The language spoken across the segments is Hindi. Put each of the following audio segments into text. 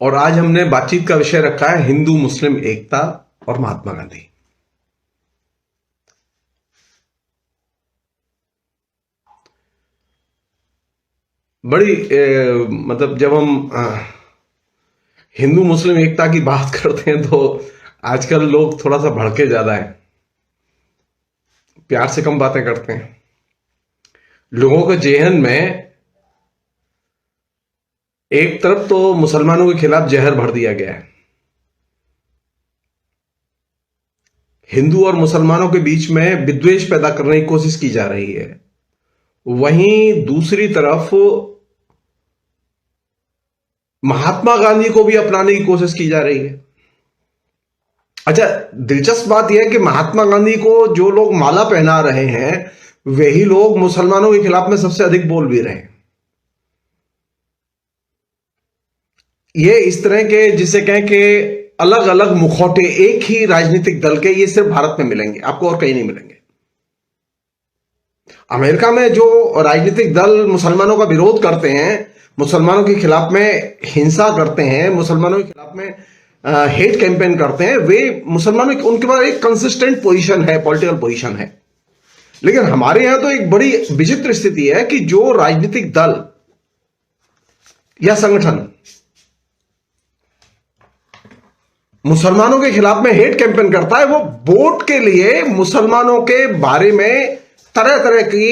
और आज हमने बातचीत का विषय रखा है हिंदू मुस्लिम एकता और महात्मा गांधी। बड़ी मतलब जब हम हिंदू मुस्लिम एकता की बात करते हैं तो आजकल लोग थोड़ा सा भड़के ज्यादा है, प्यार से कम बातें करते हैं। लोगों के जेहन में एक तरफ तो मुसलमानों के खिलाफ जहर भर दिया गया है, हिंदू और मुसलमानों के बीच में विद्वेष पैदा करने की कोशिश की जा रही है। वहीं दूसरी तरफ महात्मा गांधी को भी अपनाने की कोशिश की जा रही है। अच्छा, दिलचस्प बात यह है कि महात्मा गांधी को जो लोग माला पहना रहे हैं वही लोग मुसलमानों के खिलाफ में सबसे अधिक बोल भी रहे हैं। ये इस तरह के जिसे कहें कि अलग अलग मुखौटे एक ही राजनीतिक दल के, ये सिर्फ भारत में मिलेंगे, आपको और कहीं नहीं मिलेंगे। अमेरिका में जो राजनीतिक दल मुसलमानों का विरोध करते हैं, मुसलमानों के खिलाफ में हिंसा करते हैं, मुसलमानों के खिलाफ में हेट कैंपेन करते हैं, वे मुसलमानों उनके पास एक कंसिस्टेंट पोजीशन है, पॉलिटिकल पोजीशन है। लेकिन हमारे यहां तो एक बड़ी विचित्र स्थिति है कि जो राजनीतिक दल या संगठन मुसलमानों के खिलाफ में हेट कैंपेन करता है, वो वोट के लिए मुसलमानों के बारे में तरह तरह की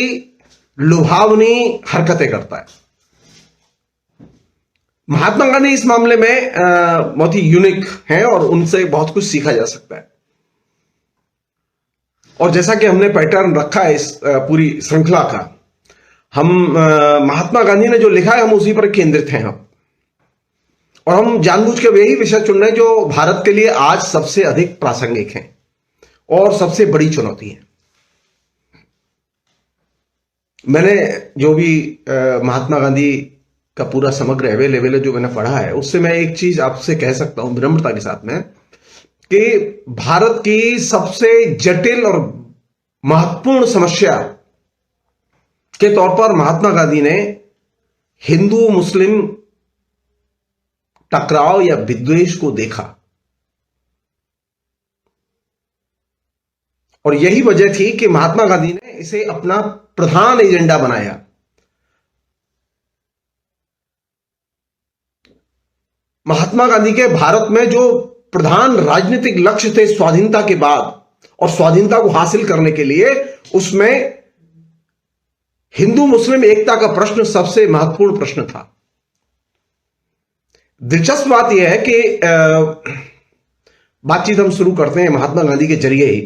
लुभावनी हरकतें करता है। महात्मा गांधी इस मामले में बहुत ही यूनिक हैं और उनसे बहुत कुछ सीखा जा सकता है। और जैसा कि हमने पैटर्न रखा है इस पूरी श्रृंखला का, हम महात्मा गांधी ने जो लिखा है हम उसी पर केंद्रित हैं हम, और हम जानबूझ के वही विषय चुन रहे हैं जो भारत के लिए आज सबसे अधिक प्रासंगिक हैं और सबसे बड़ी चुनौती है। मैंने जो भी महात्मा गांधी का पूरा समग्र अवेलेबल जो मैंने पढ़ा है, उससे मैं एक चीज आपसे कह सकता हूं विनम्रता के साथ में कि भारत की सबसे जटिल और महत्वपूर्ण समस्या के तौर पर महात्मा गांधी ने हिंदू मुस्लिम टकराव या विद्वेष को देखा, और यही वजह थी कि महात्मा गांधी ने इसे अपना प्रधान एजेंडा बनाया। महात्मा गांधी के भारत में जो प्रधान राजनीतिक लक्ष्य थे स्वाधीनता के बाद और स्वाधीनता को हासिल करने के लिए, उसमें हिंदू मुस्लिम एकता का प्रश्न सबसे महत्वपूर्ण प्रश्न था। दिलचस्प बात यह है कि बातचीत हम शुरू करते हैं महात्मा गांधी के जरिए ही,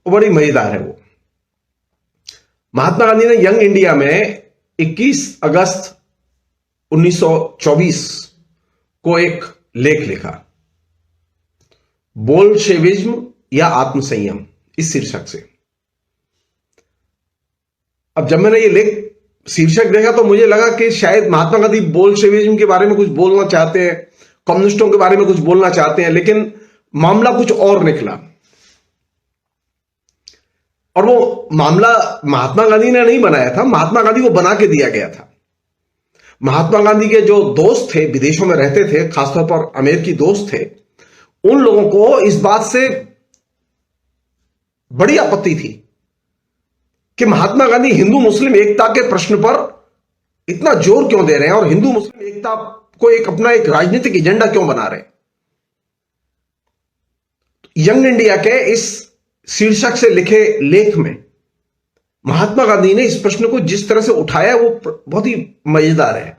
वो बड़ी मजेदार है। वो महात्मा गांधी ने यंग इंडिया में 21 अगस्त 1924 को एक लेख लिखा, बोल्शेविज्म या आत्मसंयम, इस शीर्षक से। अब जब मैंने ये लेख शीर्षक देखा तो मुझे लगा कि शायद महात्मा गांधी बोल्शेविज्म के बारे में कुछ बोलना चाहते हैं, कम्युनिस्टों के बारे में कुछ बोलना चाहते हैं, लेकिन मामला कुछ और निकला। और वो मामला महात्मा गांधी ने नहीं बनाया था, महात्मा गांधी को बना के दिया गया था। महात्मा गांधी के जो दोस्त थे, विदेशों में रहते थे, खासतौर पर अमेरिकी दोस्त थे, उन लोगों को इस बात से बड़ी आपत्ति थी कि महात्मा गांधी हिंदू मुस्लिम एकता के प्रश्न पर इतना जोर क्यों दे रहे हैं और हिंदू मुस्लिम एकता को अपना एक राजनीतिक एजेंडा क्यों बना रहे हैं। यंग इंडिया के इस शीर्षक से लिखे लेख में महात्मा गांधी ने इस प्रश्न को जिस तरह से उठाया वो बहुत ही मजेदार है।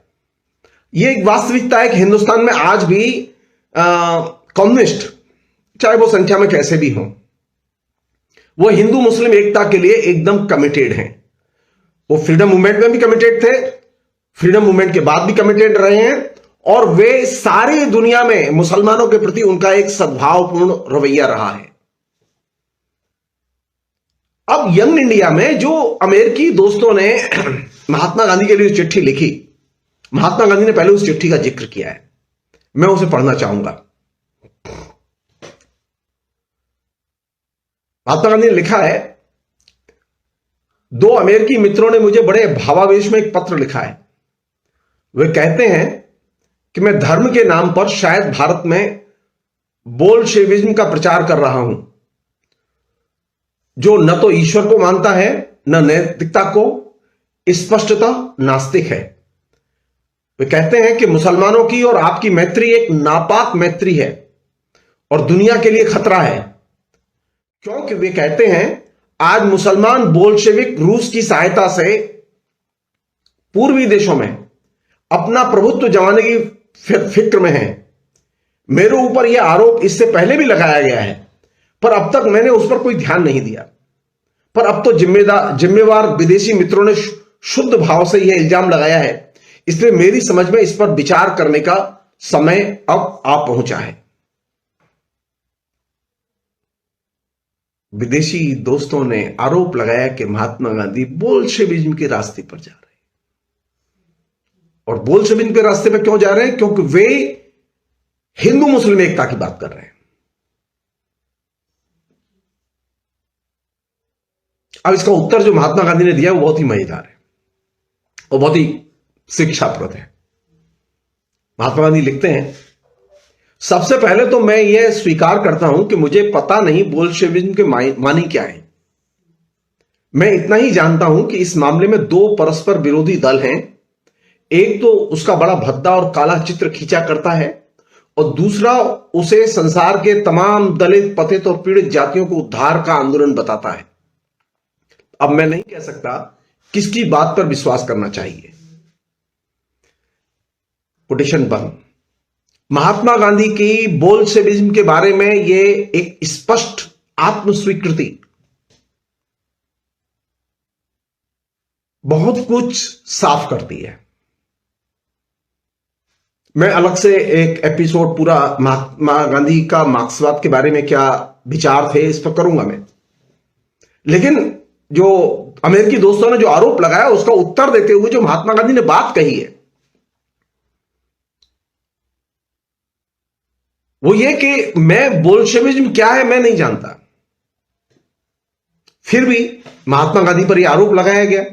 यह एक वास्तविकता है कि हिंदुस्तान में आज भी कम्युनिस्ट, चाहे वो संख्या में कैसे भी हों, वो हिंदू मुस्लिम एकता के लिए एकदम कमिटेड हैं। वो फ्रीडम मूवमेंट में भी कमिटेड थे, फ्रीडम मूवमेंट के बाद भी कमिटेड रहे हैं, और वे सारी दुनिया में मुसलमानों के प्रति उनका एक सद्भावपूर्ण रवैया रहा है। अब यंग इंडिया में जो अमेरिकी दोस्तों ने महात्मा गांधी के लिए चिट्ठी लिखी, महात्मा गांधी ने पहले उस चिट्ठी का जिक्र किया है, मैं उसे पढ़ना चाहूंगा। महात्मा गांधी ने लिखा है, दो अमेरिकी मित्रों ने मुझे बड़े भावावेश में एक पत्र लिखा है। वे कहते हैं कि मैं धर्म के नाम पर शायद भारत में बोल्शेविज्म का प्रचार कर रहा हूं, जो न तो ईश्वर को मानता है, न नैतिकता को, स्पष्टतः नास्तिक है। वे कहते हैं कि मुसलमानों की और आपकी मैत्री एक नापाक मैत्री है और दुनिया के लिए खतरा है, क्योंकि वे कहते हैं आज मुसलमान बोल्शेविक रूस की सहायता से पूर्वी देशों में अपना प्रभुत्व जमाने की फिक्र में है। मेरे ऊपर यह आरोप इससे पहले भी लगाया गया है, पर अब तक मैंने उस पर कोई ध्यान नहीं दिया। पर अब तो जिम्मेवार विदेशी मित्रों ने शुद्ध भाव से यह इल्जाम लगाया है, इसलिए मेरी समझ में इस पर विचार करने का समय अब आ पहुंचा है। विदेशी दोस्तों ने आरोप लगाया कि महात्मा गांधी बोल्शेविज्म के रास्ते पर जा रहे हैं। और बोल्शेविज्म के रास्ते पर क्यों जा रहे हैं? क्योंकि वे हिंदू मुस्लिम एकता की बात कर रहे हैं। अब इसका उत्तर जो महात्मा गांधी ने दिया वो बहुत ही मजेदार है और बहुत ही शिक्षाप्रद है। महात्मा गांधी लिखते हैं, सबसे पहले तो मैं यह स्वीकार करता हूं कि मुझे पता नहीं बोल्शेविज्म के मानी क्या है। मैं इतना ही जानता हूं कि इस मामले में दो परस्पर विरोधी दल हैं। एक तो उसका बड़ा भद्दा और काला चित्र खींचा करता है और दूसरा उसे संसार के तमाम दलित, पतित और पीड़ित जातियों को उद्धार का आंदोलन बताता है। अब मैं नहीं कह सकता किसकी बात पर विश्वास करना चाहिए। कोटेशन बंद। महात्मा गांधी की बोल्शेविज्म के बारे में यह एक स्पष्ट आत्मस्वीकृति बहुत कुछ साफ करती है। मैं अलग से एक एपिसोड पूरा महात्मा गांधी का मार्क्सवाद के बारे में क्या विचार थे इस पर करूंगा मैं, लेकिन जो अमेरिकी दोस्तों ने जो आरोप लगाया उसका उत्तर देते हुए जो महात्मा गांधी ने बात कही है वो ये कि मैं बोल्शेविज्म क्या है मैं नहीं जानता। फिर भी महात्मा गांधी पर यह आरोप लगाया गया।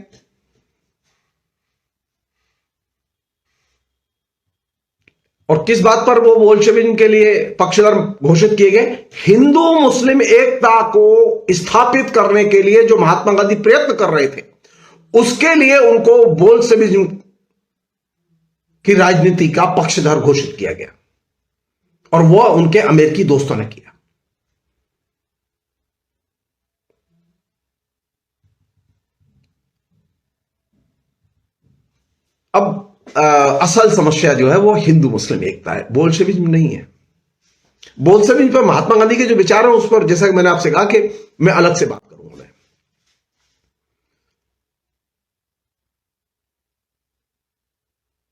और किस बात पर वो बोल्शेविज्म के लिए पक्षधर घोषित किए गए? हिंदू मुस्लिम एकता को स्थापित करने के लिए जो महात्मा गांधी प्रयत्न कर रहे थे, उसके लिए उनको बोल्शेविज्म की राजनीति का पक्षधर घोषित किया गया और वह उनके अमेरिकी दोस्तों ने किया। अब असल समस्या जो है वो हिंदू मुस्लिम एकता है, बोल्शेविज्म नहीं है। बोल्शेविज्म पर महात्मा गांधी के जो विचार हैं उस पर जैसा कि मैंने आपसे कहा कि मैं अलग से बात करूंगा। मैं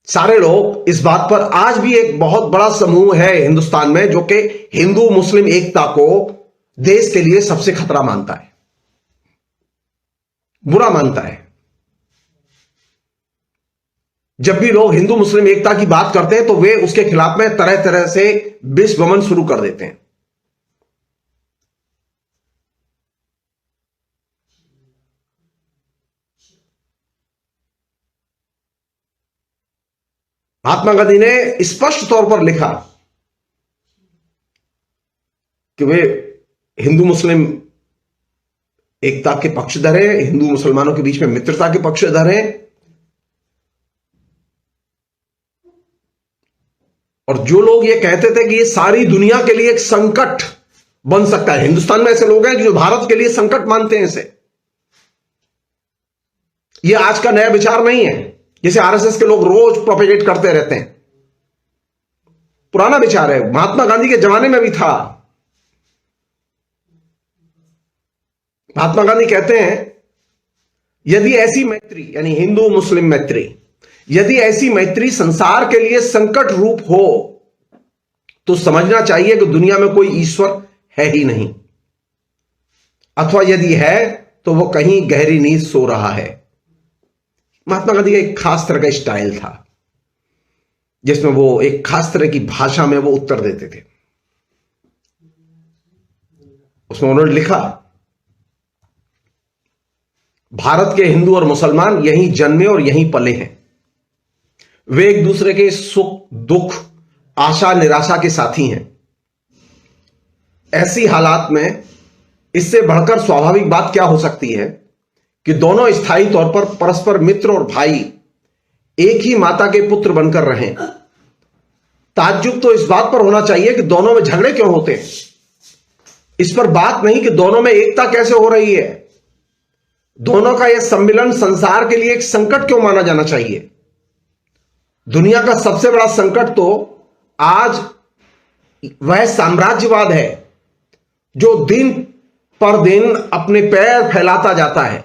सारे लोग इस बात पर, आज भी एक बहुत बड़ा समूह है हिंदुस्तान में जो कि हिंदू मुस्लिम एकता को देश के लिए सबसे खतरा मानता है, बुरा मानता है। जब भी लोग हिंदू मुस्लिम एकता की बात करते हैं तो वे उसके खिलाफ में तरह तरह से विष वमन शुरू कर देते हैं। महात्मा गांधी ने स्पष्ट तौर पर लिखा कि वे हिंदू मुस्लिम एकता के पक्षधर हैं, हिंदू मुसलमानों के बीच में मित्रता के पक्षधर हैं। और जो लोग ये कहते थे कि ये सारी दुनिया के लिए एक संकट बन सकता है, हिंदुस्तान में ऐसे लोग हैं जो भारत के लिए संकट मानते हैं इसे। ये आज का नया विचार नहीं है, जैसे आरएसएस के लोग रोज प्रोपेगेट करते रहते हैं। पुराना विचार है, महात्मा गांधी के जमाने में भी था। महात्मा गांधी कहते हैं यदि ऐसी मैत्री, यानी हिंदू मुस्लिम मैत्री, यदि ऐसी मैत्री संसार के लिए संकट रूप हो तो समझना चाहिए कि दुनिया में कोई ईश्वर है ही नहीं, अथवा यदि है तो वो कहीं गहरी नींद सो रहा है। महात्मा गांधी का एक खास तरह का स्टाइल था जिसमें वो एक खास तरह की भाषा में वो उत्तर देते थे। उसमें उन्होंने लिखा, भारत के हिंदू और मुसलमान यहीं जन्मे और यहीं पले हैं। वे एक दूसरे के सुख दुख, आशा निराशा के साथी हैं। ऐसी हालात में इससे बढ़कर स्वाभाविक बात क्या हो सकती है कि दोनों स्थायी तौर पर परस्पर मित्र और भाई एक ही माता के पुत्र बनकर रहें। ताज्जुब तो इस बात पर होना चाहिए कि दोनों में झगड़े क्यों होते हैं, इस पर बात नहीं कि दोनों में एकता कैसे हो रही है। दोनों का यह सम्मिलन संसार के लिए एक संकट क्यों माना जाना चाहिए। दुनिया का सबसे बड़ा संकट तो आज वह साम्राज्यवाद है जो दिन पर दिन अपने पैर फैलाता जाता है,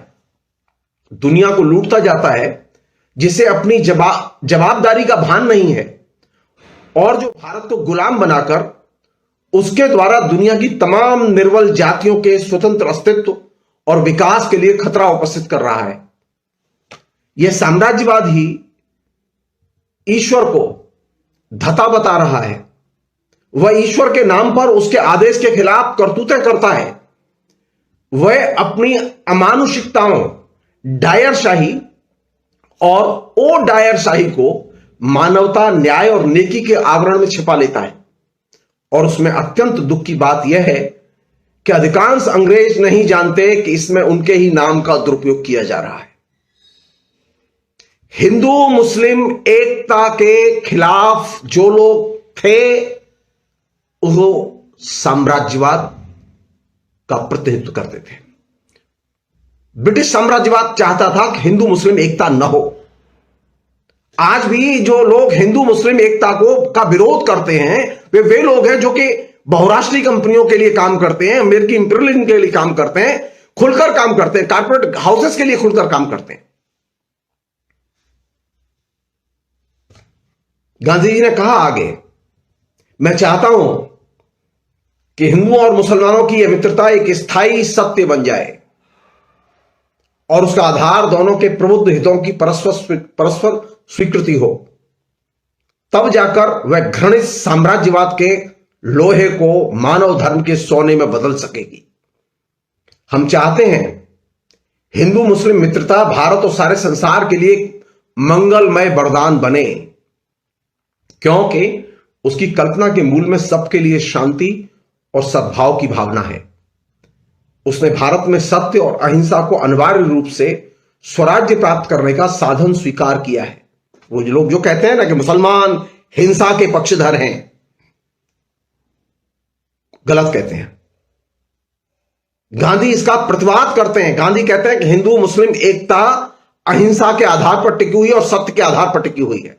दुनिया को लूटता जाता है, जिसे अपनी जवाबदारी का भान नहीं है और जो भारत को गुलाम बनाकर उसके द्वारा दुनिया की तमाम निर्बल जातियों के स्वतंत्र अस्तित्व और विकास के लिए खतरा उपस्थित कर रहा है। यह साम्राज्यवाद ही ईश्वर को धता बता रहा है। वह ईश्वर के नाम पर उसके आदेश के खिलाफ करतूतें करता है। वह अपनी अमानुषिकताओं, डायरशाही और ओ डायरशाही को मानवता, न्याय और नेकी के आवरण में छिपा लेता है। और उसमें अत्यंत दुख की बात यह है कि अधिकांश अंग्रेज नहीं जानते कि इसमें उनके ही नाम का दुरुपयोग किया जा रहा है। हिंदू मुस्लिम एकता के खिलाफ जो लोग थे वो साम्राज्यवाद का प्रतिनिधित्व करते थे। ब्रिटिश साम्राज्यवाद चाहता था कि हिंदू मुस्लिम एकता न हो। आज भी जो लोग हिंदू मुस्लिम एकता का विरोध करते हैं वे लोग हैं जो कि बहुराष्ट्रीय कंपनियों के लिए काम करते हैं, अमेरिकी इंपीरियलिज्म के लिए काम करते हैं, खुलकर काम करते हैं, कॉर्पोरेट हाउसेस के लिए खुलकर काम करते हैं। गांधी जी ने कहा आगे, मैं चाहता हूं कि हिंदुओं और मुसलमानों की यह मित्रता एक स्थायी सत्य बन जाए और उसका आधार दोनों के प्रबुद्ध हितों की परस्पर स्वीकृति हो। तब जाकर वह घृणित साम्राज्यवाद के लोहे को मानव धर्म के सोने में बदल सकेगी। हम चाहते हैं हिंदू मुस्लिम मित्रता भारत और सारे संसार के लिए मंगलमय वरदान बने, क्योंकि उसकी कल्पना के मूल में सबके लिए शांति और सद्भाव की भावना है। उसने भारत में सत्य और अहिंसा को अनिवार्य रूप से स्वराज्य प्राप्त करने का साधन स्वीकार किया है। वो लोग जो कहते हैं ना कि मुसलमान हिंसा के पक्षधर हैं, गलत कहते हैं। गांधी इसका प्रतिवाद करते हैं। गांधी कहते हैं कि हिंदू मुस्लिम एकता अहिंसा के आधार पर टिकी हुई है और सत्य के आधार पर टिकी हुई है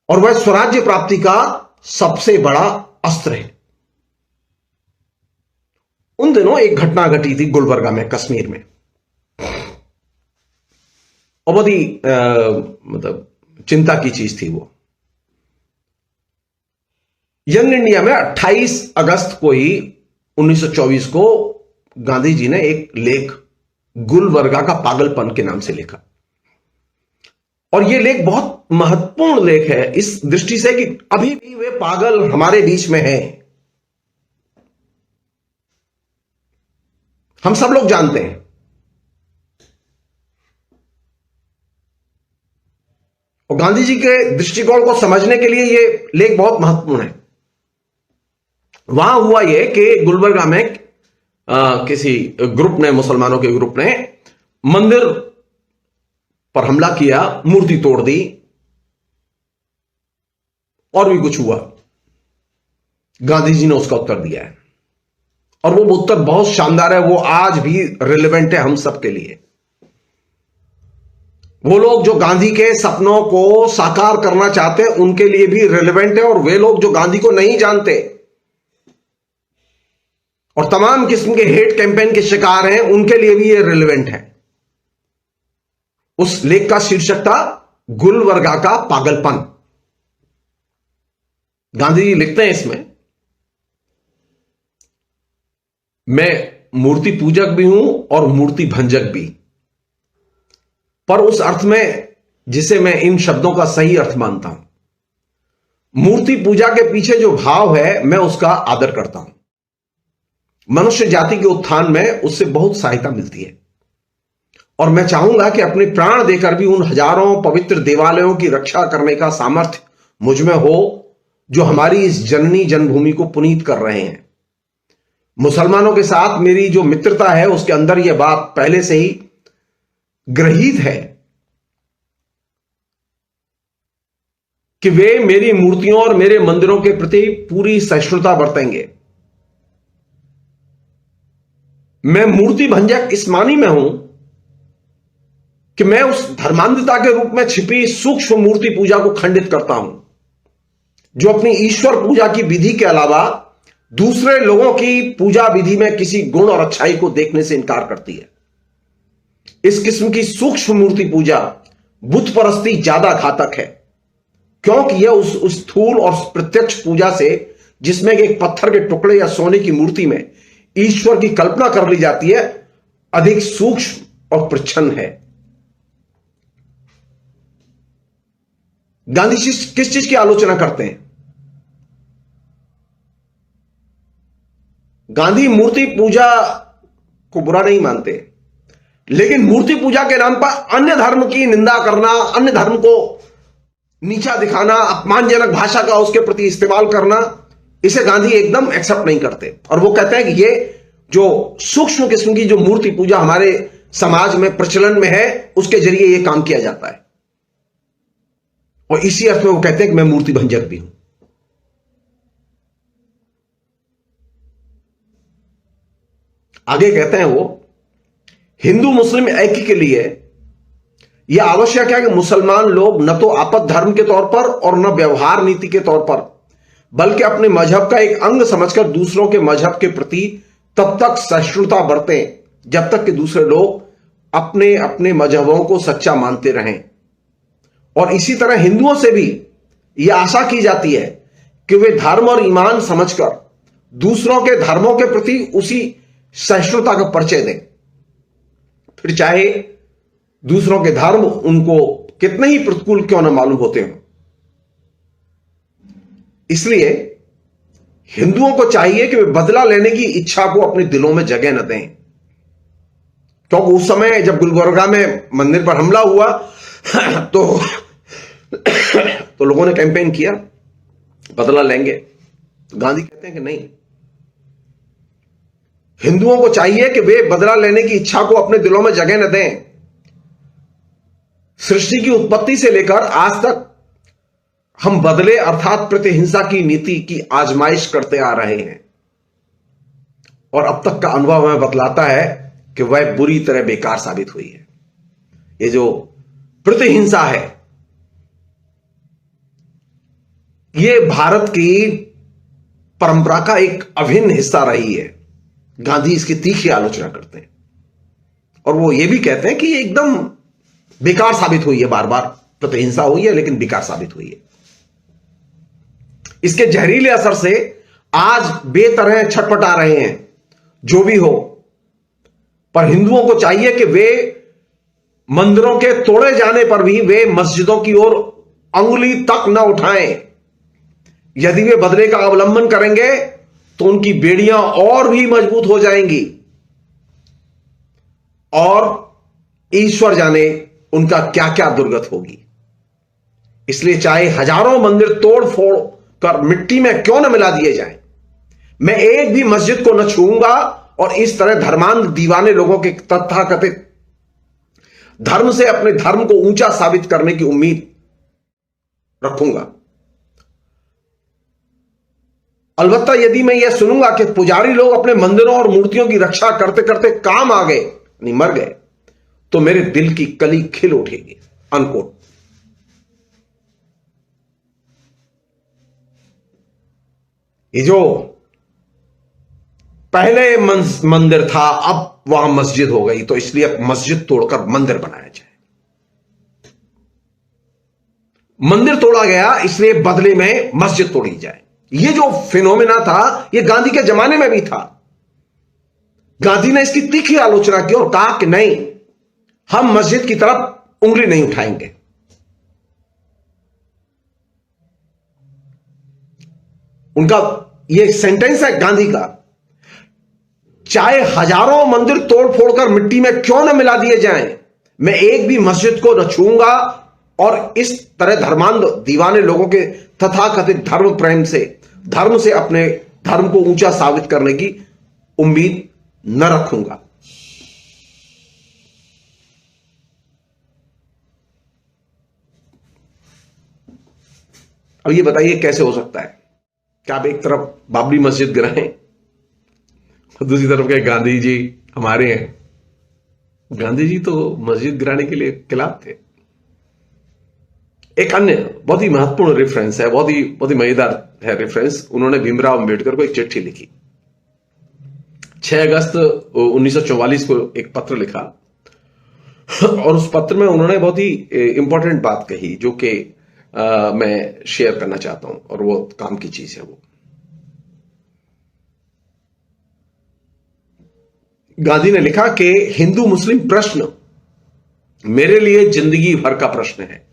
और वह स्वराज्य प्राप्ति का सबसे बड़ा अस्त्र है। उन दिनों एक घटना घटी थी गुलबर्गा में, कश्मीर में, और बहुत ही मतलब चिंता की चीज थी वो। यंग इंडिया में 28 अगस्त को ही 1924 को गांधी जी ने एक लेख गुलबर्गा का पागलपन के नाम से लिखा और यह लेख बहुत महत्वपूर्ण लेख है इस दृष्टि से कि अभी भी वे पागल हमारे बीच में हैं। हम सब लोग जानते हैं। और गांधी जी के दृष्टिकोण को समझने के लिए यह लेख बहुत महत्वपूर्ण है। वहां हुआ यह कि गुलबर्गा में किसी ग्रुप ने, मुसलमानों के ग्रुप ने मंदिर पर हमला किया, मूर्ति तोड़ दी और भी कुछ हुआ। गांधी जी ने उसका उत्तर दिया है और वो उत्तर बहुत शानदार है। वो आज भी रिलेवेंट है हम सबके लिए। वो लोग जो गांधी के सपनों को साकार करना चाहते हैं उनके लिए भी रिलेवेंट है और वे लोग जो गांधी को नहीं जानते और तमाम किस्म के हेट कैंपेन के शिकार हैं उनके लिए भी ये रिलेवेंट है। उस लेख का शीर्षक था गुलबर्गा का पागलपन। गांधी जी लिखते हैं इसमें, मैं मूर्ति पूजक भी हूं और मूर्ति भंजक भी, पर उस अर्थ में जिसे मैं इन शब्दों का सही अर्थ मानता हूं। मूर्ति पूजा के पीछे जो भाव है मैं उसका आदर करता हूं। मनुष्य जाति के उत्थान में उससे बहुत सहायता मिलती है। और मैं चाहूंगा कि अपने प्राण देकर भी उन हजारों पवित्र देवालयों की रक्षा करने का सामर्थ्य मुझ में हो जो हमारी इस जननी जन्मभूमि को पुनीत कर रहे हैं। मुसलमानों के साथ मेरी जो मित्रता है उसके अंदर यह बात पहले से ही ग्रहीत है कि वे मेरी मूर्तियों और मेरे मंदिरों के प्रति पूरी सहिष्णुता बरतेंगे। मैं मूर्ति भंजक इस मानी में हूं कि मैं उस धर्मांधता के रूप में छिपी सूक्ष्म मूर्ति पूजा को खंडित करता हूं जो अपनी ईश्वर पूजा की विधि के अलावा दूसरे लोगों की पूजा विधि में किसी गुण और अच्छाई को देखने से इनकार करती है। इस किस्म की सूक्ष्म मूर्ति पूजा बुत परस्ती ज्यादा घातक है क्योंकि यह उस स्थूल और प्रत्यक्ष पूजा से जिसमें एक पत्थर के टुकड़े या सोने की मूर्ति में ईश्वर की कल्पना कर ली जाती है अधिक सूक्ष्म और प्रच्छन्न है। गांधी जी किस चीज की आलोचना करते हैं? गांधी मूर्ति पूजा को बुरा नहीं मानते, लेकिन मूर्ति पूजा के नाम पर अन्य धर्म की निंदा करना, अन्य धर्म को नीचा दिखाना, अपमानजनक भाषा का उसके प्रति इस्तेमाल करना, इसे गांधी एकदम एक्सेप्ट नहीं करते। और वो कहते हैं कि ये जो सूक्ष्म किस्म की जो मूर्ति पूजा हमारे समाज में प्रचलन में है उसके जरिए ये काम किया जाता है। और इसी अर्थ में वो कहते हैं कि मैं मूर्ति भंजक भी हूं। आगे कहते हैं वो, हिंदू मुस्लिम ऐक्य के लिए यह आवश्यक है कि मुसलमान लोग न तो आपद धर्म के तौर पर और न व्यवहार नीति के तौर पर बल्कि अपने मजहब का एक अंग समझकर दूसरों के मजहब के प्रति तब तक सहिष्णुता बरतें जब तक कि दूसरे लोग अपने अपने मजहबों को सच्चा मानते रहें। और इसी तरह हिंदुओं से भी यह आशा की जाती है कि वे धर्म और ईमान समझकर दूसरों के धर्मों के प्रति उसी सहिष्णुता का परिचय दें, फिर चाहे दूसरों के धर्म उनको कितने ही प्रतिकूल क्यों न मालूम होते हों। इसलिए हिंदुओं को चाहिए कि वे बदला लेने की इच्छा को अपने दिलों में जगह न दें, क्योंकि उस समय जब गुलबर्गा में मंदिर पर हमला हुआ तो लोगों ने कैंपेन किया बदला लेंगे। तो गांधी कहते हैं कि नहीं, हिंदुओं को चाहिए कि वे बदला लेने की इच्छा को अपने दिलों में जगह न दें। सृष्टि की उत्पत्ति से लेकर आज तक हम बदले अर्थात प्रतिहिंसा की नीति की आजमाइश करते आ रहे हैं और अब तक का अनुभव हमें बतलाता है कि वह बुरी तरह बेकार साबित हुई है। ये जो प्रतिहिंसा है ये भारत की परंपरा का एक अभिन्न हिस्सा रही है। गांधी इसकी तीखी आलोचना करते हैं और वो ये भी कहते हैं कि ये एकदम बेकार साबित हुई है। बार बार प्रतिहिंसा हुई है लेकिन बेकार साबित हुई है। इसके जहरीले असर से आज बेतरह छटपटा रहे हैं जो भी हो, पर हिंदुओं को चाहिए कि वे मंदिरों के तोड़े जाने पर भी वे मस्जिदों की ओर अंगुली तक न उठाएं। यदि वे बदले का अवलंबन करेंगे तो उनकी बेड़ियां और भी मजबूत हो जाएंगी और ईश्वर जाने उनका क्या क्या दुर्गत होगी। इसलिए चाहे हजारों मंदिर तोड़ फोड़ कर मिट्टी में क्यों न मिला दिए जाएं, मैं एक भी मस्जिद को न छूऊंगा और इस तरह धर्मांध दीवाने लोगों के तथाकथित धर्म से अपने धर्म को ऊंचा साबित करने की उम्मीद रखूंगा। अलबत्ता यदि मैं यह सुनूंगा कि पुजारी लोग अपने मंदिरों और मूर्तियों की रक्षा करते करते काम आ गए, नहीं मर गए, तो मेरे दिल की कली खिल उठेगी। अनकोट। ये जो पहले मंदिर था अब वहां मस्जिद हो गई, तो इसलिए अब मस्जिद तोड़कर मंदिर बनाया जाए। मंदिर तोड़ा गया इसलिए बदले में मस्जिद तोड़ी जाए। ये जो फिनोमेना था ये गांधी के जमाने में भी था। गांधी ने इसकी तीखी आलोचना की और कहा कि नहीं, हम मस्जिद की तरफ उंगली नहीं उठाएंगे। उनका ये सेंटेंस है गांधी का, चाहे हजारों मंदिर तोड़ फोड़ कर मिट्टी में क्यों न मिला दिए जाएं, मैं एक भी मस्जिद को न छूऊंगा और इस तरह धर्मांध दीवाने लोगों के तथाकथित धर्म प्रेम से, धर्म से अपने धर्म को ऊंचा साबित करने की उम्मीद न रखूंगा। अब ये बताइए कैसे हो सकता है कि आप एक तरफ बाबरी मस्जिद गिराएं और दूसरी तरफ के गांधी जी हमारे हैं। गांधी जी तो मस्जिद गिराने के लिए खिलाफ थे। एक अन्य बहुत ही महत्वपूर्ण रेफरेंस है, बहुत ही मजेदार है रेफरेंस। उन्होंने भीमराव अंबेडकर को एक चिट्ठी लिखी 6 अगस्त 1944 को, एक पत्र लिखा और उस पत्र में उन्होंने बहुत ही इंपॉर्टेंट बात कही जो कि मैं शेयर करना चाहता हूं और वो काम की चीज है। वो गांधी ने लिखा कि हिंदू मुस्लिम प्रश्न मेरे लिए जिंदगी भर का प्रश्न है।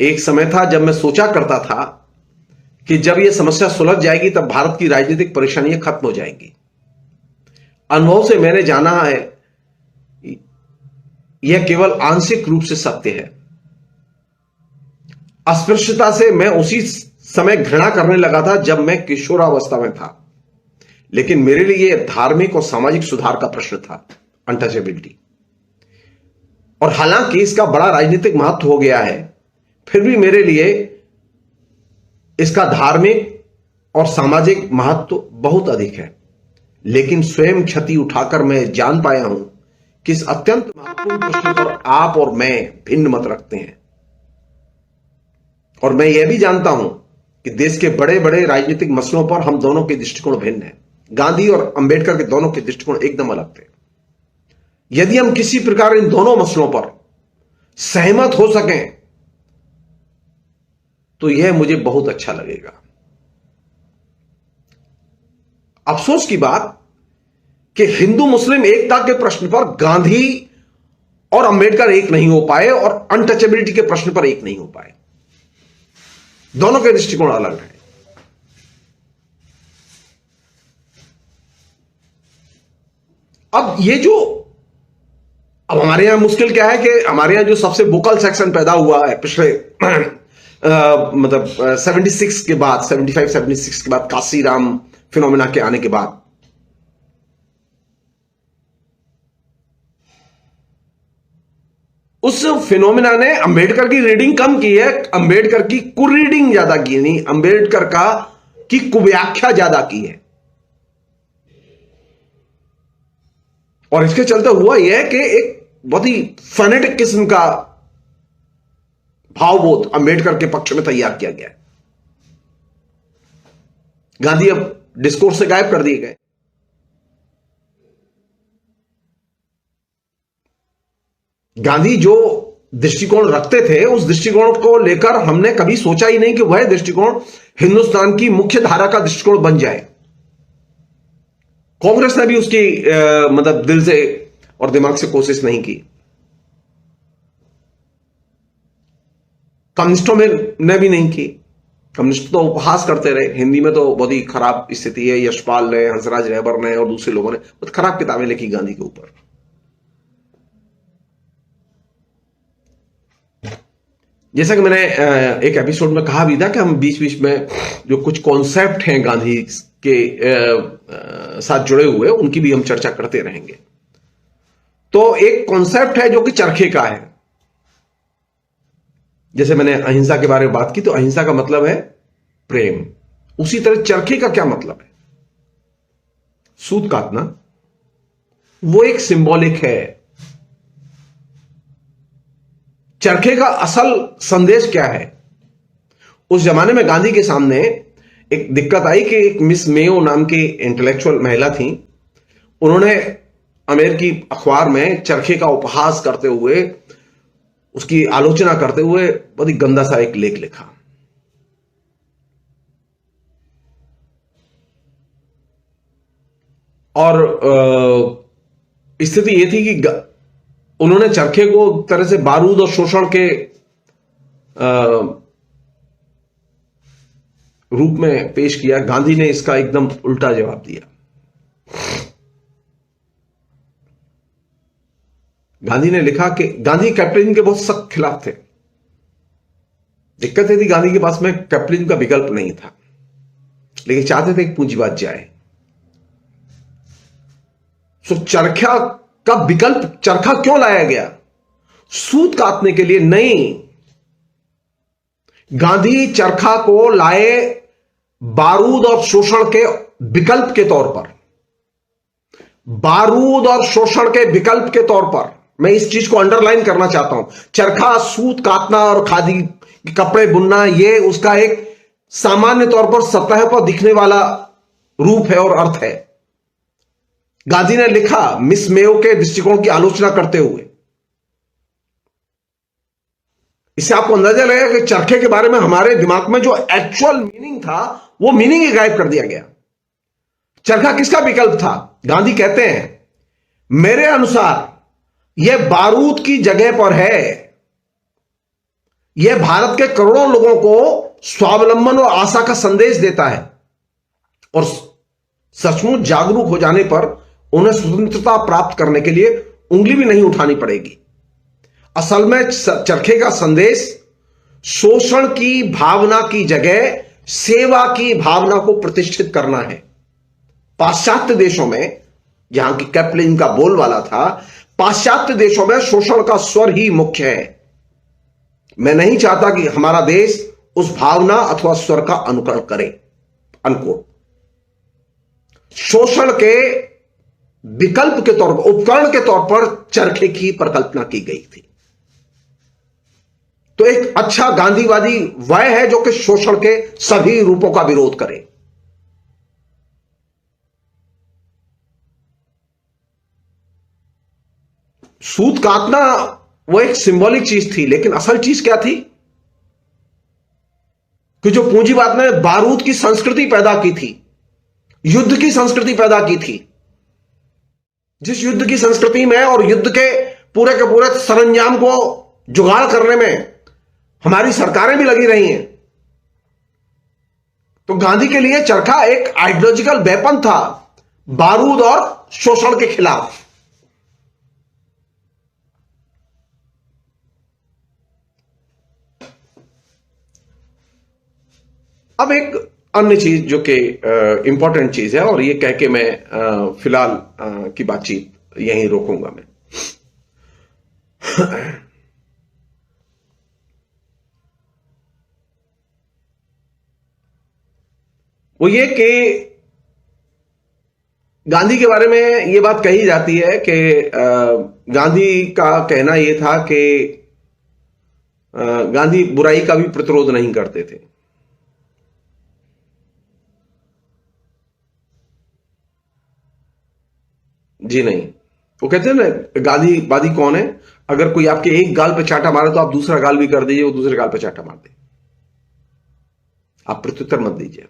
एक समय था जब मैं सोचा करता था कि जब यह समस्या सुलझ जाएगी तब भारत की राजनीतिक परेशानियां खत्म हो जाएंगी। अनुभव से मैंने जाना है यह केवल आंशिक रूप से सत्य है। अस्पृश्यता से मैं उसी समय घृणा करने लगा था जब मैं किशोरावस्था में था, लेकिन मेरे लिए यह धार्मिक और सामाजिक सुधार का प्रश्न था, अनटचेबिलिटी। और हालांकि इसका बड़ा राजनीतिक महत्व हो गया है, फिर भी मेरे लिए इसका धार्मिक और सामाजिक महत्व बहुत अधिक है। लेकिन स्वयं क्षति उठाकर मैं जान पाया हूं कि इस अत्यंत महत्वपूर्ण प्रश्न पर आप और मैं भिन्न मत रखते हैं। और मैं यह भी जानता हूं कि देश के बड़े बड़े राजनीतिक मसलों पर हम दोनों के दृष्टिकोण भिन्न हैं। गांधी और अंबेडकर के दोनों के दृष्टिकोण एकदम अलग थे। यदि हम किसी प्रकार इन दोनों मसलों पर सहमत हो सकें तो यह मुझे बहुत अच्छा लगेगा। अफसोस की बात कि हिंदू मुस्लिम एकता के प्रश्न पर गांधी और अंबेडकर एक नहीं हो पाए और अनटचेबिलिटी के प्रश्न पर एक नहीं हो पाए। दोनों के दृष्टिकोण अलग हैं। अब हमारे यहां मुश्किल क्या है कि हमारे यहां जो सबसे वोकल सेक्शन पैदा हुआ है पिछले 76 के बाद, 75-76 के बाद, काशीराम फिनोमिना के आने के बाद, उस फिनोमिना ने अंबेडकर की रीडिंग कम की है, अंबेडकर की कुरीडिंग ज्यादा की, नहीं अंबेडकर की कुव्याख्या ज्यादा की है। और इसके चलते हुआ यह कि एक बहुत ही फैनेटिक किस्म का भावबोध अंबेडकर के पक्ष में तैयार किया गया है। गांधी अब डिस्कोर्स से गायब कर दिए गए। गांधी जो दृष्टिकोण रखते थे उस दृष्टिकोण को लेकर हमने कभी सोचा ही नहीं कि वह दृष्टिकोण हिंदुस्तान की मुख्य धारा का दृष्टिकोण बन जाए। कांग्रेस ने भी उसकी मतलब दिल से और दिमाग से कोशिश नहीं की। कम्युनिस्टों ने भी नहीं की। कम्युनिस्ट तो उपहास करते रहे। हिंदी में तो बहुत ही खराब स्थिति है। यशपाल ने, हंसराज रहबर ने और दूसरे लोगों ने बहुत खराब किताबें लिखी गांधी के ऊपर। जैसा कि मैंने एक एपिसोड में कहा भी था कि हम बीच बीच में जो कुछ कॉन्सेप्ट हैं गांधी के साथ जुड़े हुए, उनकी भी हम चर्चा करते रहेंगे। तो एक कॉन्सेप्ट है जो कि चरखे का है। जैसे मैंने अहिंसा के बारे में बात की, तो अहिंसा का मतलब है प्रेम। उसी तरह चरखे का क्या मतलब है? सूत काटना। वो एक सिंबॉलिक है। चरखे का असल संदेश क्या है? उस जमाने में गांधी के सामने एक दिक्कत आई कि एक मिस मेयो नाम की इंटेलेक्चुअल महिला थी। उन्होंने अमेरिकी अखबार में चरखे का उपहास करते हुए, उसकी आलोचना करते हुए बहुत ही गंदा सा एक लेख लिखा। और स्थिति यह थी कि उन्होंने चरखे को एक तरह से बारूद और शोषण के रूप में पेश किया। गांधी ने इसका एकदम उल्टा जवाब दिया। गांधी ने लिखा कि गांधी कैप्टन के बहुत सख्त खिलाफ थे। दिक्कत ये थी गांधी के पास में कैप्टन का विकल्प नहीं था, लेकिन चाहते थे कि पूंजीवाद जाए। सो चरखा का विकल्प, चरखा क्यों लाया गया? सूत काटने के लिए नहीं। गांधी चरखा को लाए बारूद और शोषण के विकल्प के तौर पर। बारूद और शोषण के विकल्प के तौर पर मैं इस चीज को अंडरलाइन करना चाहता हूं। चरखा, सूत काटना और खादी कपड़े बुनना, यह उसका एक सामान्य तौर पर सतह पर दिखने वाला रूप है और अर्थ है। गांधी ने लिखा मिस मेयो के दृष्टिकोण की आलोचना करते हुए। इससे आपको अंदाजा लगेगा कि चरखे के बारे में हमारे दिमाग में जो एक्चुअल मीनिंग था, वो मीनिंग ही गायब कर दिया गया। चरखा किसका विकल्प था? गांधी कहते हैं, मेरे अनुसार यह बारूद की जगह पर है। यह भारत के करोड़ों लोगों को स्वावलंबन और आशा का संदेश देता है, और सचमुच जागरूक हो जाने पर उन्हें स्वतंत्रता प्राप्त करने के लिए उंगली भी नहीं उठानी पड़ेगी। असल में चरखे का संदेश शोषण की भावना की जगह सेवा की भावना को प्रतिष्ठित करना है। पाश्चात्य देशों में, जहां की कैप्लिन का बोलबाला था, पाश्चात्य देशों में शोषण का स्वर ही मुख्य है। मैं नहीं चाहता कि हमारा देश उस भावना अथवा स्वर का अनुकरण करे। अनकोट। शोषण के विकल्प के तौर पर, उपकरण के तौर पर चरखे की परिकल्पना की गई थी। तो एक अच्छा गांधीवादी वह है जो कि शोषण के सभी रूपों का विरोध करे। सूत काटना वो एक सिंबॉलिक चीज थी, लेकिन असल चीज क्या थी कि जो पूंजीवाद ने बारूद की संस्कृति पैदा की थी, युद्ध की संस्कृति पैदा की थी, जिस युद्ध की संस्कृति में और युद्ध के पूरे सरंजाम को जुगाड़ करने में हमारी सरकारें भी लगी रही हैं। तो गांधी के लिए चरखा एक आइडियोलॉजिकल वेपन था बारूद और शोषण के खिलाफ। अब एक अन्य चीज जो कि इंपॉर्टेंट चीज है, और ये कह के मैं फिलहाल की बातचीत यहीं रोकूंगा मैं। वो ये कि गांधी के बारे में ये बात कही जाती है कि गांधी का कहना यह था कि गांधी बुराई का भी प्रतिरोध नहीं करते थे। जी नहीं, वो कहते हैं ना, गांधीवादी कौन है? अगर कोई आपके एक गाल पे चाटा मारे तो आप दूसरा गाल भी कर दीजिए, वो दूसरे गाल पे चाटा मार दे, आप प्रत्युत्तर मत दीजिए।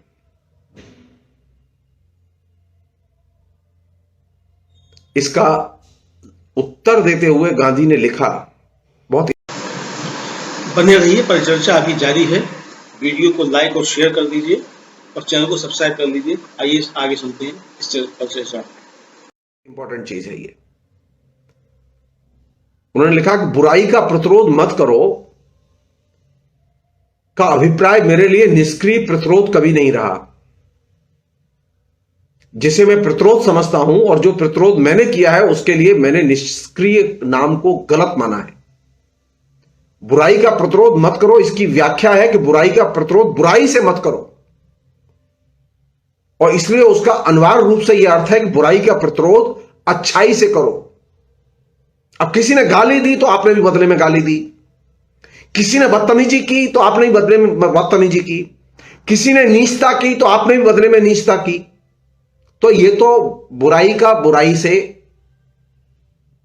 इसका उत्तर देते हुए गांधी ने लिखा, बहुत बने रहिए, परिचर्चा अभी जारी है। वीडियो को लाइक और शेयर कर दीजिए और चैनल को सब्सक्राइब कर लीजिए। आइए आगे सुनते हैं इस परिचर्चा। इंपॉर्टेंट चीज है ये। उन्होंने लिखा कि बुराई का प्रतिरोध मत करो का अभिप्राय मेरे लिए निष्क्रिय प्रतिरोध कभी नहीं रहा। जिसे मैं प्रतिरोध समझता हूं और जो प्रतिरोध मैंने किया है उसके लिए मैंने निष्क्रिय नाम को गलत माना है। बुराई का प्रतिरोध मत करो, इसकी व्याख्या है कि बुराई का प्रतिरोध बुराई से मत करो, और इसलिए उसका अनिवार्य रूप से यह अर्थ है कि बुराई का प्रतिरोध अच्छाई से करो। अब किसी ने गाली दी तो आपने भी बदले में गाली दी, किसी ने बदतमीजी की तो आपने भी बदले में बदतमीजी की, किसी ने नीचता की तो आपने भी बदले में नीचता की। तो यह तो बुराई का बुराई से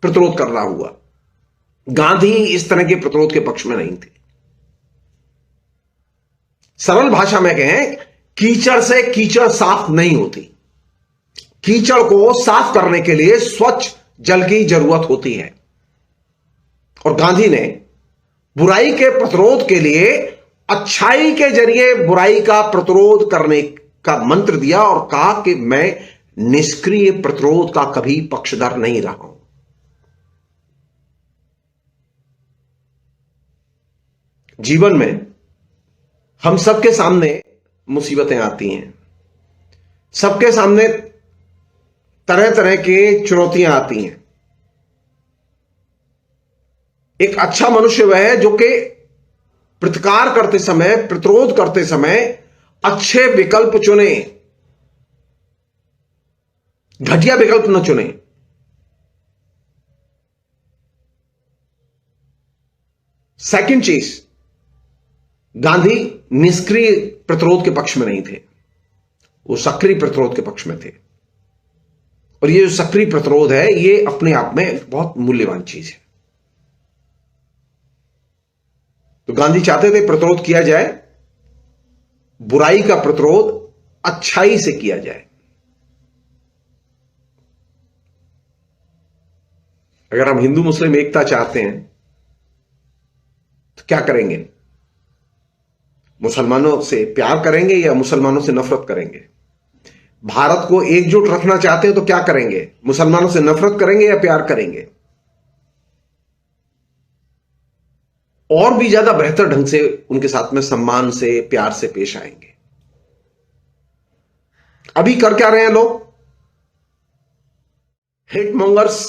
प्रतिरोध करना हुआ। गांधी इस तरह के प्रतिरोध के पक्ष में नहीं थे। सरल भाषा में कहें, कीचड़ से कीचड़ साफ नहीं होती। कीचड़ को साफ करने के लिए स्वच्छ जल की जरूरत होती है। और गांधी ने बुराई के प्रतिरोध के लिए अच्छाई के जरिए बुराई का प्रतिरोध करने का मंत्र दिया और कहा कि मैं निष्क्रिय प्रतिरोध का कभी पक्षधर नहीं रहा हूं। जीवन में हम सबके सामने मुसीबतें आती हैं, सबके सामने तरह तरह के चुनौतियां आती हैं। एक अच्छा मनुष्य वह है जो कि प्रतिकार करते समय, प्रतिरोध करते समय अच्छे विकल्प चुने, घटिया विकल्प न चुने। सेकंड चीज, गांधी निष्क्रिय प्रतिरोध के पक्ष में नहीं थे, वो सक्रिय प्रतिरोध के पक्ष में थे। और ये जो सक्रिय प्रतिरोध है, ये अपने आप में एक बहुत मूल्यवान चीज है। तो गांधी चाहते थे प्रतिरोध किया जाए, बुराई का प्रतिरोध अच्छाई से किया जाए। अगर हम हिंदू मुस्लिम एकता चाहते हैं तो क्या करेंगे? मुसलमानों से प्यार करेंगे या मुसलमानों से नफरत करेंगे? भारत को एकजुट रखना चाहते हैं तो क्या करेंगे? मुसलमानों से नफरत करेंगे या प्यार करेंगे? और भी ज्यादा बेहतर ढंग से उनके साथ में सम्मान से, प्यार से पेश आएंगे। अभी कर क्या रहे हैं लोग? हेट मॉन्गर्स,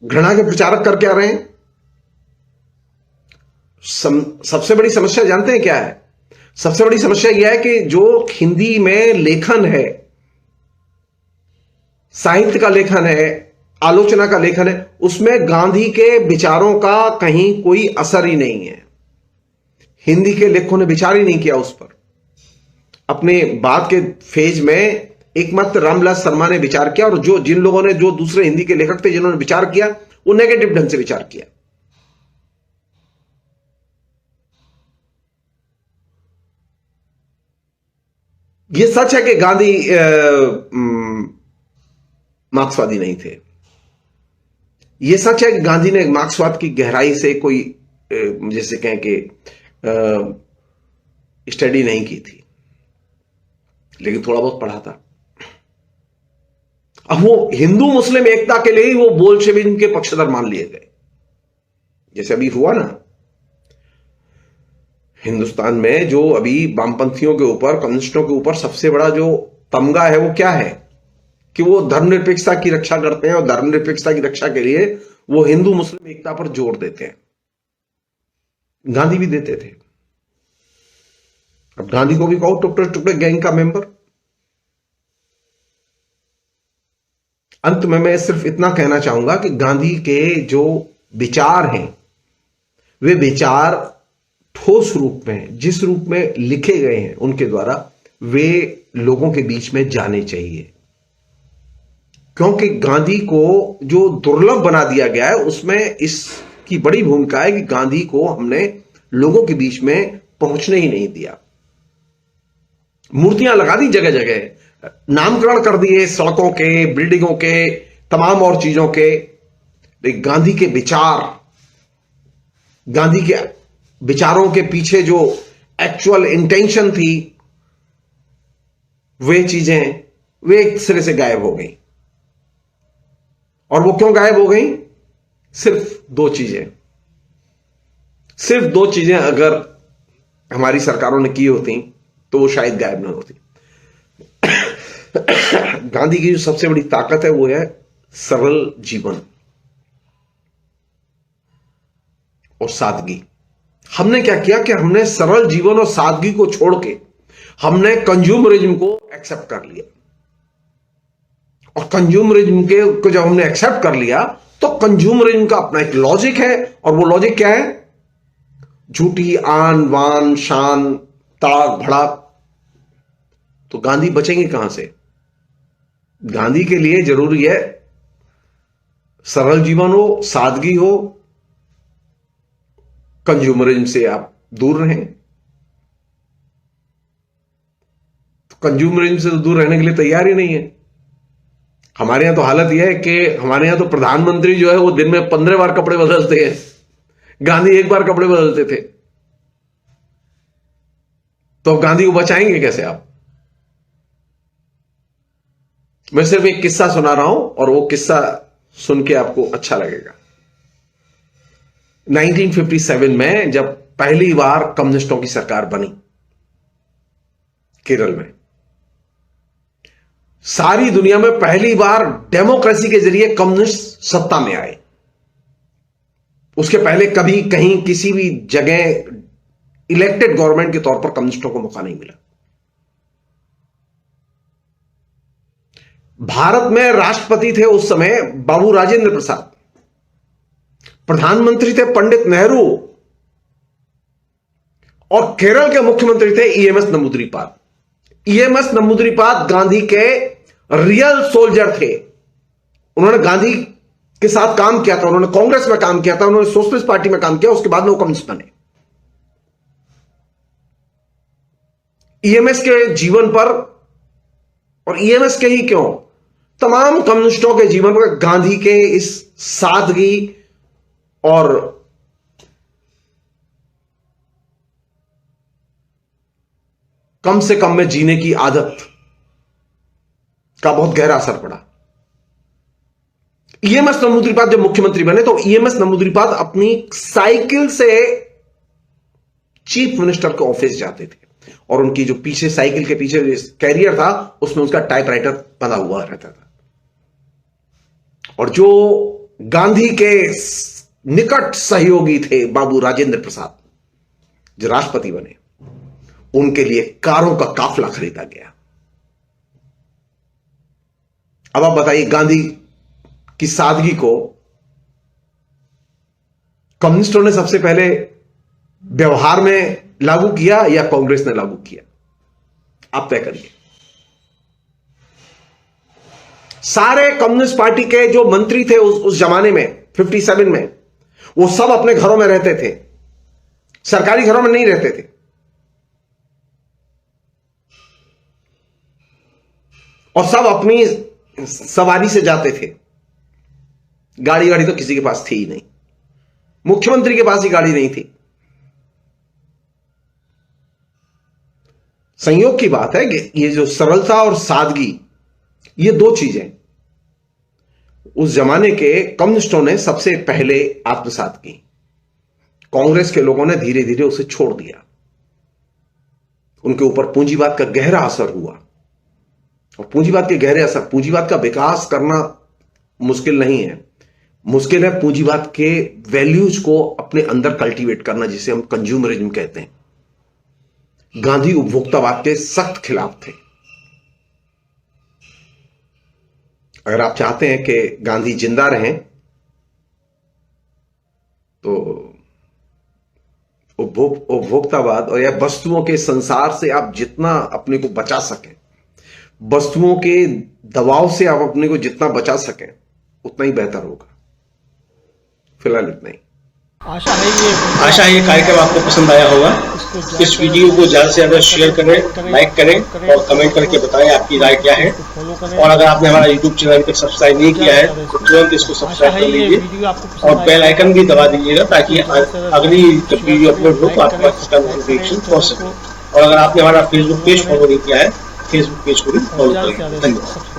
घृणा के प्रचारक कर क्या रहे हैं? सबसे बड़ी समस्या जानते हैं क्या है? सबसे बड़ी समस्या यह है कि जो हिंदी में लेखन है, साहित्य का लेखन है, आलोचना का लेखन है, उसमें गांधी के विचारों का कहीं कोई असर ही नहीं है। हिंदी के लेखकों ने विचार ही नहीं किया उस पर। अपने बाद के फेज में एकमात्र रामविलास शर्मा ने विचार किया, और जिन लोगों ने, जो दूसरे हिंदी के लेखक थे जिन्होंने विचार किया, वो नेगेटिव ढंग से विचार किया। यह सच है कि गांधी मार्क्सवादी नहीं थे। यह सच है कि गांधी ने मार्क्सवाद की गहराई से कोई, जैसे कहें कि, स्टडी नहीं की थी, लेकिन थोड़ा बहुत पढ़ा था। अब वो हिंदू मुस्लिम एकता के लिए ही वो बोल्शेविज्म के पक्षधर मान लिए गए। जैसे अभी हुआ ना हिंदुस्तान में, जो अभी वामपंथियों के ऊपर, कम्युनिस्टों के ऊपर सबसे बड़ा जो तमगा है वो क्या है? कि वो धर्मनिरपेक्षता की रक्षा करते हैं, और धर्मनिरपेक्षता की रक्षा के लिए वो हिंदू मुस्लिम एकता पर जोर देते हैं। गांधी भी देते थे। अब गांधी को भी कहो टुकड़े टुकड़े गैंग का मेंबर। अंत में मैं सिर्फ इतना कहना चाहूंगा कि गांधी के जो विचार हैं, वे विचार ठोस रूप में, जिस रूप में लिखे गए हैं उनके द्वारा, वे लोगों के बीच में जाने चाहिए। क्योंकि गांधी को जो दुर्लभ बना दिया गया है, उसमें इसकी बड़ी भूमिका है कि गांधी को हमने लोगों के बीच में पहुंचने ही नहीं दिया। मूर्तियां लगा दी जगह जगह, नामकरण कर दिए सड़कों के, बिल्डिंगों के, तमाम और चीजों के। लेकिन गांधी के विचार, गांधी के विचारों के पीछे जो एक्चुअल इंटेंशन थी, वे चीजें, वे एक सिरे से गायब हो गई। और वो क्यों गायब हो गई? सिर्फ दो चीजें, सिर्फ दो चीजें अगर हमारी सरकारों ने की होती तो वो शायद गायब ना होती। गांधी की जो सबसे बड़ी ताकत है वो है सरल जीवन और सादगी। हमने क्या किया कि हमने सरल जीवन और सादगी को छोड़ के हमने कंज्यूमरिज्म को एक्सेप्ट कर लिया। और कंज्यूमरिज्म को जब हमने एक्सेप्ट कर लिया तो कंज्यूमरिज्म का अपना एक लॉजिक है, और वो लॉजिक क्या है? झूठी आन बान शान, ताक भड़ाक। तो गांधी बचेंगे कहां से? गांधी के लिए जरूरी है सरल जीवन हो, सादगी हो, कंज्यूमरिज्म से आप दूर रहें। तो कंज्यूमरिज्म से तो दूर रहने के लिए तैयार ही नहीं है। हमारे यहां तो हालत यह है कि हमारे यहां तो प्रधानमंत्री जो है वो दिन में 15 बार कपड़े बदलते हैं। गांधी एक बार कपड़े बदलते थे। तो गांधी को बचाएंगे कैसे आप? मैं सिर्फ एक किस्सा सुना रहा हूं, और वो किस्सा सुन के आपको अच्छा लगेगा। 1957 में जब पहली बार कम्युनिस्टों की सरकार बनी केरल में। सारी दुनिया में पहली बार डेमोक्रेसी के जरिए कम्युनिस्ट सत्ता में आए। उसके पहले कभी कहीं किसी भी जगह इलेक्टेड गवर्नमेंट के तौर पर कम्युनिस्टों को मौका नहीं मिला। भारत में राष्ट्रपति थे उस समय बाबू राजेंद्र प्रसाद, प्रधानमंत्री थे पंडित नेहरू, और केरल के मुख्यमंत्री थे ईएमएस नंबूदिरीपाद। ईएमएस नंबूदिरीपाद गांधी के रियल सोल्जर थे। उन्होंने गांधी के साथ काम किया था, उन्होंने कांग्रेस में काम किया था, उन्होंने सोशलिस्ट पार्टी में काम किया, उसके बाद में वो कम्युनिस्ट बने। ईएमएस के जीवन पर, और ईएमएस के ही क्यों, तमाम कम्युनिस्टों के जीवन पर गांधी के इस सादगी और कम से कम में जीने की आदत का बहुत गहरा असर पड़ा। ईएमएस नंबूदिरीपाद जब मुख्यमंत्री बने तो ईएमएस नंबूदिरीपाद अपनी साइकिल से चीफ मिनिस्टर के ऑफिस जाते थे, और उनकी जो पीछे साइकिल के पीछे कैरियर था उसमें उसका टाइपराइटर बना हुआ रहता था। और जो गांधी के निकट सहयोगी थे बाबू राजेंद्र प्रसाद, जो राष्ट्रपति बने, उनके लिए कारों का काफला खरीदा गया। अब आप बताइए, गांधी की सादगी को कम्युनिस्टों ने सबसे पहले व्यवहार में लागू किया या कांग्रेस ने लागू किया? आप तय करिए। सारे कम्युनिस्ट पार्टी के जो मंत्री थे उस जमाने में 57 में, वो सब अपने घरों में रहते थे, सरकारी घरों में नहीं रहते थे। और सब अपनी सवारी से जाते थे। गाड़ी तो किसी के पास थी ही नहीं, मुख्यमंत्री के पास ही गाड़ी नहीं थी। संयोग की बात है कि ये जो सरलता और सादगी, ये दो चीजें उस जमाने के कम्युनिस्टों ने सबसे पहले आत्मसात की। कांग्रेस के लोगों ने धीरे धीरे उसे छोड़ दिया। उनके ऊपर पूंजीवाद का गहरा असर हुआ, और पूंजीवाद के गहरे असर, पूंजीवाद का विकास करना मुश्किल नहीं है, मुश्किल है पूंजीवाद के वैल्यूज को अपने अंदर कल्टीवेट करना, जिसे हम कंज्यूमरिज्म कहते हैं। गांधी उपभोक्तावाद के सख्त खिलाफ थे। अगर आप चाहते हैं कि गांधी जिंदा रहें तो उपभोक्तावाद और या वस्तुओं के संसार से आप जितना अपने को बचा सकें, वस्तुओं के दबाव से आप अपने को जितना बचा सकें, उतना ही बेहतर होगा। फिलहाल इतना ही। आशा है ये कार्यक्रम आपको पसंद आया होगा। इस वीडियो को ज्यादा से ज्यादा शेयर करें, लाइक करें और कमेंट करके बताएं आपकी राय क्या है। और अगर आपने हमारा यूट्यूब चैनल तक सब्सक्राइब नहीं किया है तो तुरंत इसको सब्सक्राइब कर लीजिए और बेल आइकन भी दबा दीजिएगा, ताकि अगली जब वीडियो अपलोड हो तो आपके पास इसका नोटिफिकेशन पहुंच सके। और अगर आपने हमारा फेसबुक पेज फॉलो नहीं किया है, फेसबुक पेज को भी फॉलो करें। धन्यवाद।